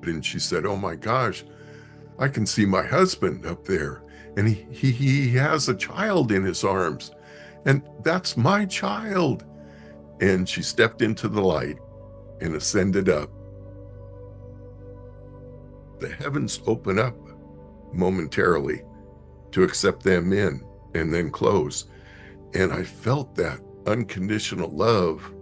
and she said, "Oh my gosh, I can see my husband up there, and he has a child in his arms, and that's my child." And she stepped into the light and ascended up. The heavens open up momentarily to accept them in and then close. And I felt that unconditional love.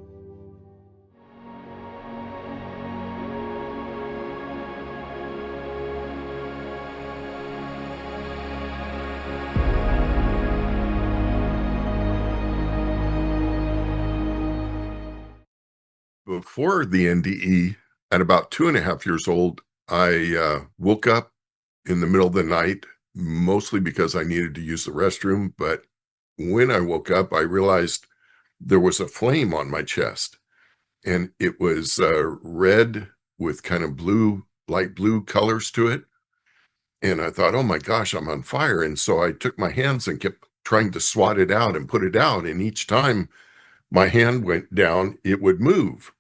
Before the NDE, at about 2.5 years old, I woke up in the middle of the night, mostly because I needed to use the restroom. But when I woke up, I realized there was a flame on my chest, and it was red with kind of blue, light blue colors to it. And I thought, oh my gosh, I'm on fire. And so I took my hands and kept trying to swat it out and put it out. And each time my hand went down, it would move.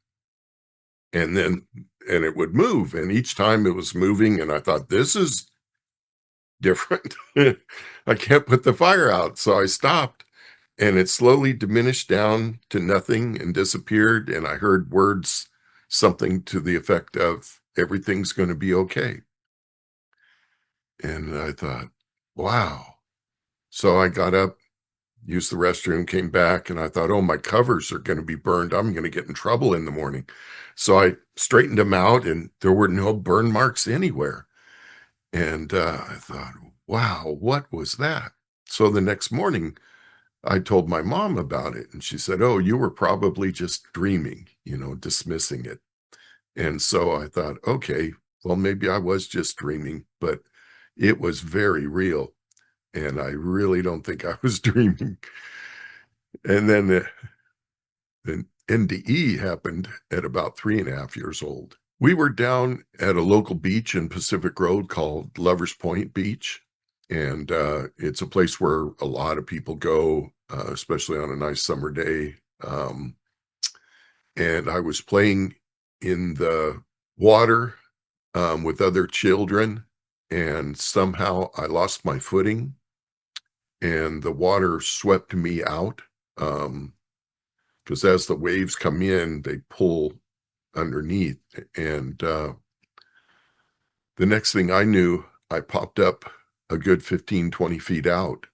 And then, and it would move. And each time it was moving. And I thought, this is different. I can't put the fire out. So I stopped, and it slowly diminished down to nothing and disappeared. And I heard words, something to the effect of, everything's going to be okay. And I thought, wow. So I got up, used the restroom, came back, and I thought, oh, my covers are going to be burned. I'm going to get in trouble in the morning. So I straightened them out, and there were no burn marks anywhere. And I thought, wow, what was that? So the next morning, I told my mom about it, and she said, oh, you were probably just dreaming, dismissing it. And so I thought, okay, well, maybe I was just dreaming, but it was very real. And I really don't think I was dreaming. And then the NDE happened at about 3.5 years old. We were down at a local beach in Pacific Road called Lovers Point Beach. And it's a place where a lot of people go, especially on a nice summer day. And I was playing in the water with other children, and somehow I lost my footing, and the water swept me out. Because as the waves come in, they pull underneath. And the next thing I knew, I popped up a good 15, 20 feet out,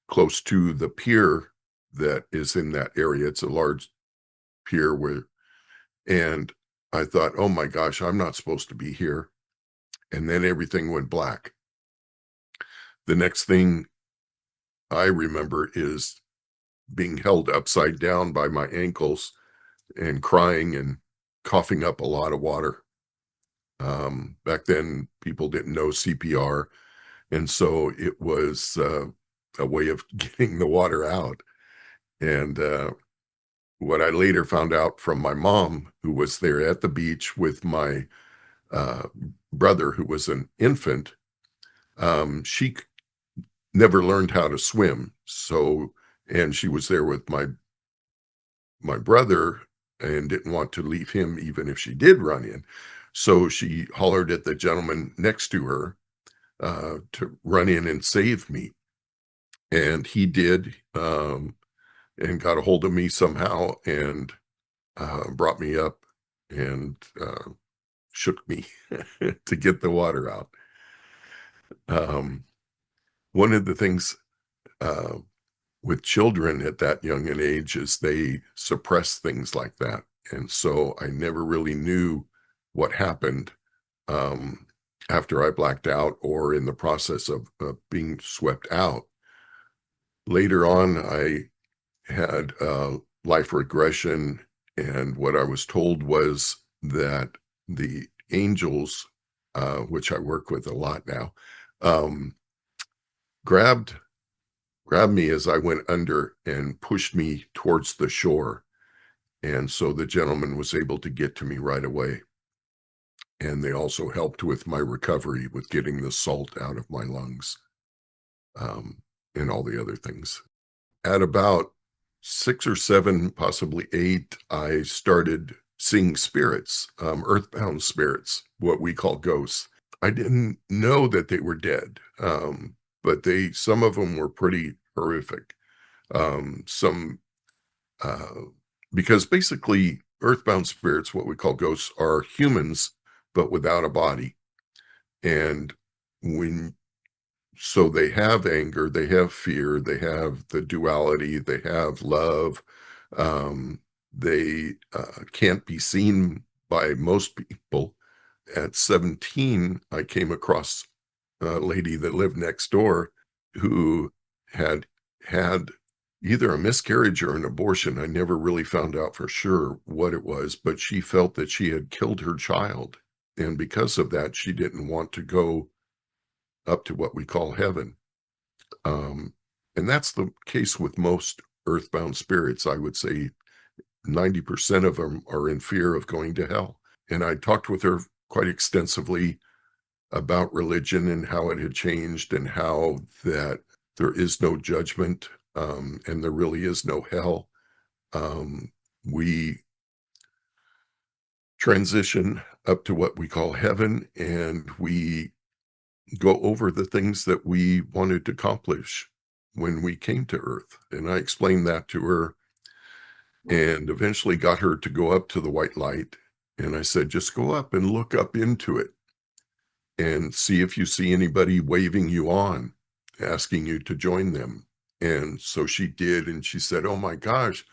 close to the pier that is in that area. It's a large pier and I thought, oh my gosh, I'm not supposed to be here. And then everything went black. The next thing I remember is being held upside down by my ankles and crying and coughing up a lot of water. Back then, people didn't know CPR, and so it was a way of getting the water out. And what I later found out from my mom, who was there at the beach with my uh, brother, who was an infant, she never learned how to swim. So, and she was there with my brother and didn't want to leave him even if she did run in. So she hollered at the gentleman next to her to run in and save me. And he did, and got a hold of me somehow and brought me up and shook me to get the water out. One of the things uh, with children at that young an age is they suppress things like that. And so I never really knew what happened um, after I blacked out or in the process of being swept out. Later on, I had life regression, and what I was told was that the angels, which I work with a lot now, um, grabbed me as I went under and pushed me towards the shore. And so the gentleman was able to get to me right away. And they also helped with my recovery, with getting the salt out of my lungs, um, and all the other things. At about 6 or 7, possibly 8, I started seeing spirits, earthbound spirits, what we call ghosts. I didn't know that they were dead, but some of them were pretty horrific. Some uh, because basically earthbound spirits, what we call ghosts, are humans but without a body. And when so they have anger, they have fear, they have the duality, they have love. They can't be seen by most people. At 17, I came across a lady that lived next door who had had either a miscarriage or an abortion. I never really found out for sure what it was, but she felt that she had killed her child. And because of that, she didn't want to go up to what we call heaven. Um, and that's the case with most earthbound spirits. I would say 90% of them are in fear of going to hell. And I talked with her quite extensively about religion and how it had changed and how that there is no judgment, and there really is no hell. We transition up to what we call heaven, and we go over the things that we wanted to accomplish when we came to Earth. And I explained that to her and eventually got her to go up to the white light. And I said, just go up and look up into it and see if you see anybody waving you on, asking you to join them. And so she did. And she said, oh my gosh,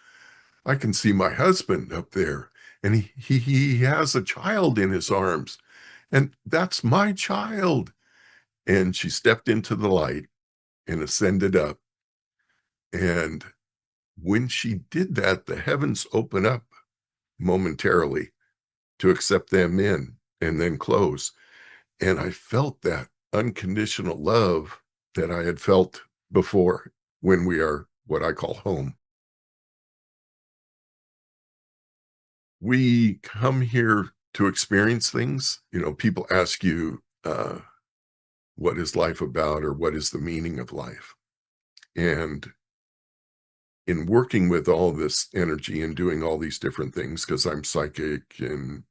I can see my husband up there. And he has a child in his arms. And that's my child. And she stepped into the light and ascended up. And when she did that, the heavens open up momentarily to accept them in and then close. And I felt that unconditional love that I had felt before when we are what I call home. We come here to experience things. You know, people ask you, what is life about or what is the meaning of life? And in working with all this energy and doing all these different things, because I'm psychic and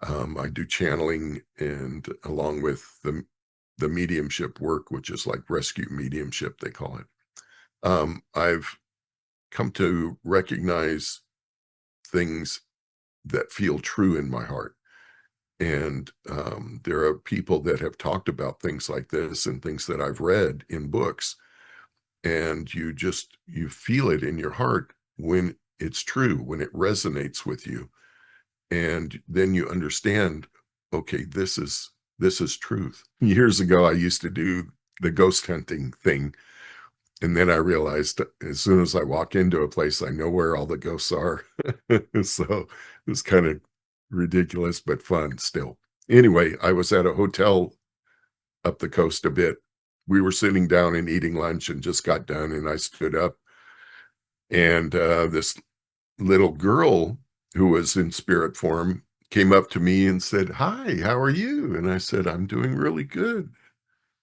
I do channeling, and along with the mediumship work, which is like rescue mediumship, they call it. I've come to recognize things that feel true in my heart. And there are people that have talked about things like this and things that I've read in books, and you feel it in your heart when it's true, when it resonates with you. And then you understand, okay, this is truth. Years ago, I used to do the ghost hunting thing. And then I realized as soon as I walk into a place, I know where all the ghosts are. So it was kind of ridiculous, but fun still. Anyway, I was at a hotel up the coast a bit. We were sitting down and eating lunch and just got done. And I stood up, and this little girl who was in spirit form came up to me and said, "Hi, how are you?" And I said, "I'm doing really good."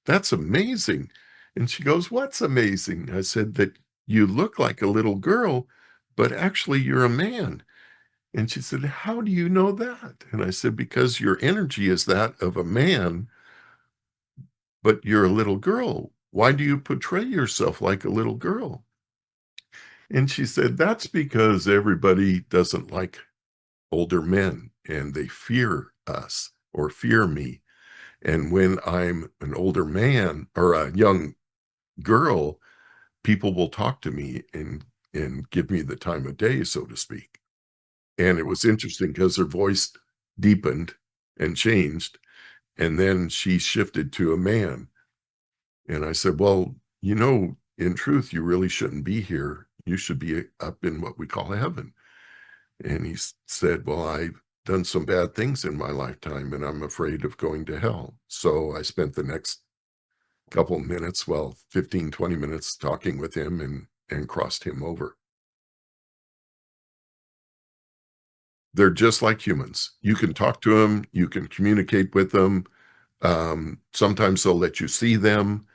"That's amazing." And she goes, "What's amazing?" I said, "That you look like a little girl, but actually you're a man." And she said, "How do you know that?" And I said, "Because your energy is that of a man, but you're a little girl. Why do you portray yourself like a little girl?" And she said, "That's because everybody doesn't like older men and they fear us or fear me. And when I'm an older man or a young girl, people will talk to me and give me the time of day, so to speak." And it was interesting because her voice deepened and changed, and then she shifted to a man. And I said, "Well, in truth, you really shouldn't be here. You should be up in what we call heaven." And he said, "Well, I've done some bad things in my lifetime, and I'm afraid of going to hell." So I spent the next couple minutes, well, 15, 20 minutes talking with him and crossed him over. They're just like humans. You can talk to them, you can communicate with them. Sometimes they'll let you see them.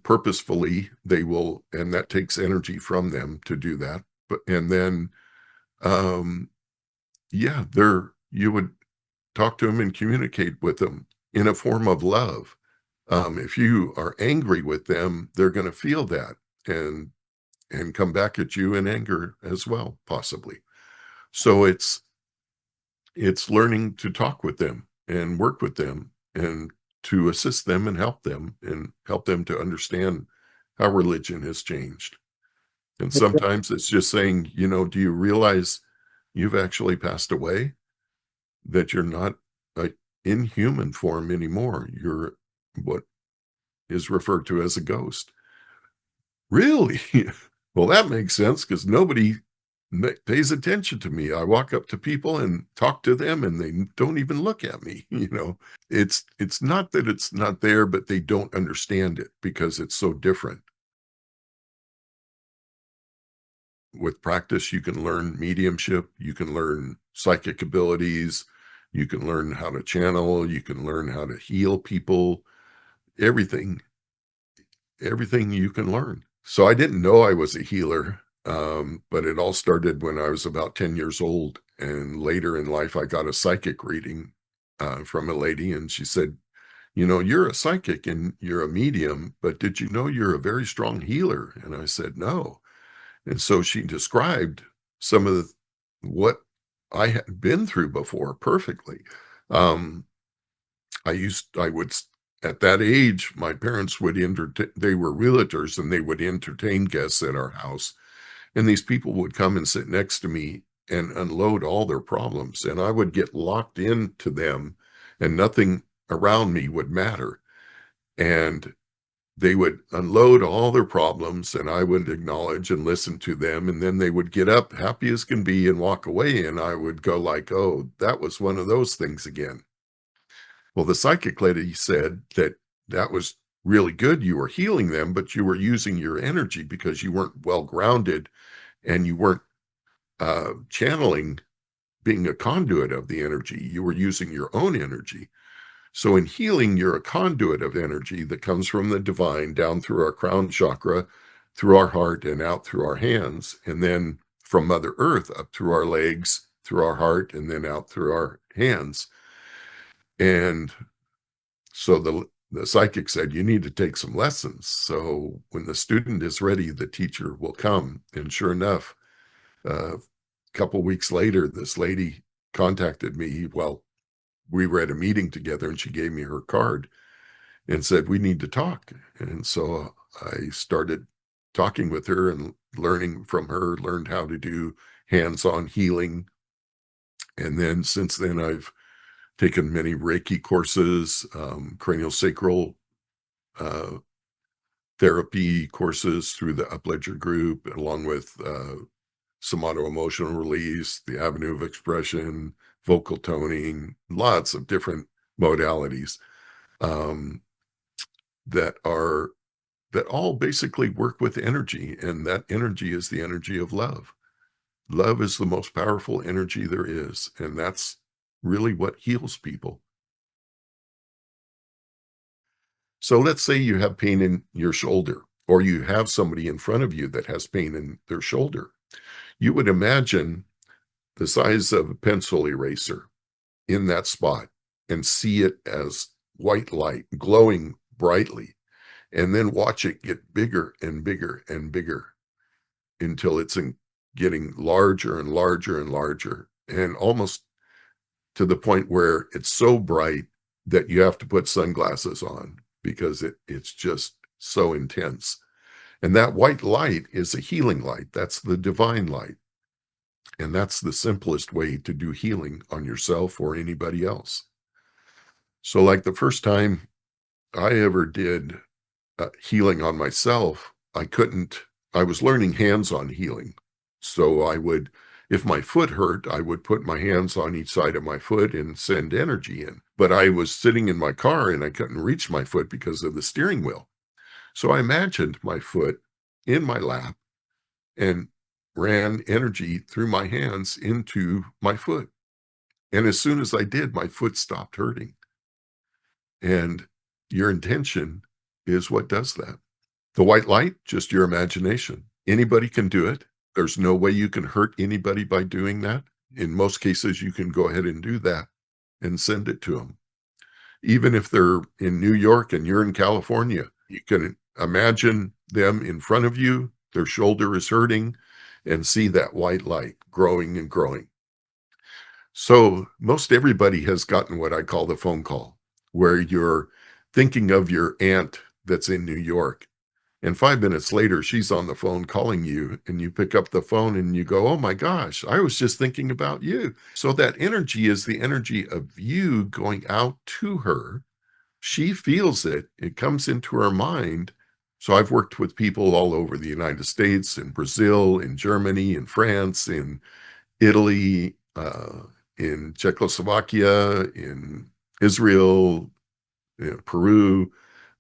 Purposefully, they will, and that takes energy from them to do that. But and then um, Yeah, you would talk to them and communicate with them in a form of love. If you are angry with them, they're going to feel that and come back at you in anger as well, possibly. So it's learning to talk with them and work with them and to assist them and help them to understand how religion has changed. And sometimes it's just saying, do you realize you've actually passed away? That you're not in human form anymore. You're what is referred to as a ghost. Really? Well, that makes sense because nobody pays attention to me. I walk up to people and talk to them, and they don't even look at me. It's not that it's not there, but they don't understand it because it's so different. With practice, you can learn mediumship, you can learn psychic abilities, you can learn how to channel, you can learn how to heal people, everything, everything you can learn. So I didn't know I was a healer, but it all started when I was about 10 years old. And later in life, I got a psychic reading from a lady, and she said, you're a psychic and you're a medium, but did you know you're a very strong healer? And I said, no. And so she described some of what I had been through before perfectly. Um, I would, at that age, my parents would they were realtors and they would entertain guests at our house. And these people would come and sit next to me and unload all their problems. And I would get locked into them and nothing around me would matter. And they would unload all their problems and I would acknowledge and listen to them. And then they would get up happy as can be and walk away. And I would go like, oh, that was one of those things again. Well, the psychic lady said that that was really good. You were healing them, but you were using your energy because you weren't well grounded and you weren't channeling, being a conduit of the energy. You were using your own energy. So in healing, you're a conduit of energy that comes from the divine down through our crown chakra, through our heart and out through our hands, and then from Mother Earth up through our legs, through our heart, and then out through our hands. And so the psychic said, you need to take some lessons. So when the student is ready, the teacher will come. And sure enough, a couple weeks later, this lady contacted me. Well, we were at a meeting together and she gave me her card and said, we need to talk. And so I started talking with her and learning from her, learned how to do hands-on healing. And then since then, I've taken many Reiki courses, cranial sacral uh, therapy courses through the Upledger group, along with somato emotional release, the avenue of expression, vocal toning, lots of different modalities um, that are that all basically work with energy, and that energy is the energy of love. Love is the most powerful energy there is, and that's really what heals people. So let's say you have pain in your shoulder, or you have somebody in front of you that has pain in their shoulder. You would imagine the size of a pencil eraser in that spot and see it as white light glowing brightly, and then watch it get bigger and bigger and bigger until getting larger and larger and larger, and almost to the point where it's so bright that you have to put sunglasses on because it's just so intense. And that white light is a healing light. That's the divine light. And that's the simplest way to do healing on yourself or anybody else. So, like the first time I ever did healing on myself, I was learning hands-on healing. So I would, if my foot hurt, I would put my hands on each side of my foot and send energy in. But I was sitting in my car and I couldn't reach my foot because of the steering wheel. So I imagined my foot in my lap and ran energy through my hands into my foot. And as soon as I did, my foot stopped hurting. And your intention is what does that. The white light, just your imagination. Anybody can do it. There's no way you can hurt anybody by doing that. in most cases, you can go ahead and do that and send it to them. Even if they're in New York and you're in California, you can imagine them in front of you, their shoulder is hurting, and see that white light growing and growing. So most everybody has gotten what I call the phone call, where you're thinking of your aunt that's in New York. And 5 minutes later, she's on the phone calling you, and you pick up the phone and you go, "Oh my gosh, I was just thinking about you." So that energy is the energy of you going out to her. She feels it, it comes into her mind. So I've worked with people all over the United States, in Brazil, in Germany, in France, in Italy, in Czechoslovakia, in Israel, Peru.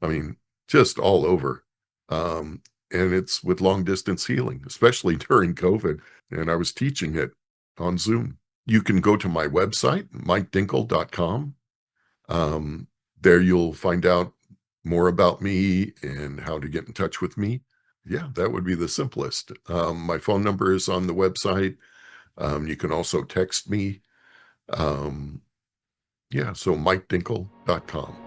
I mean, just all over. Um, and it's with long distance healing, especially during COVID. And I was teaching it on Zoom. You can go to my website, mikedinkle.com. Um, there you'll find out more about me and how to get in touch with me. Yeah, that would be the simplest. My phone number is on the website. You can also text me. Yeah, so mikedinkle.com.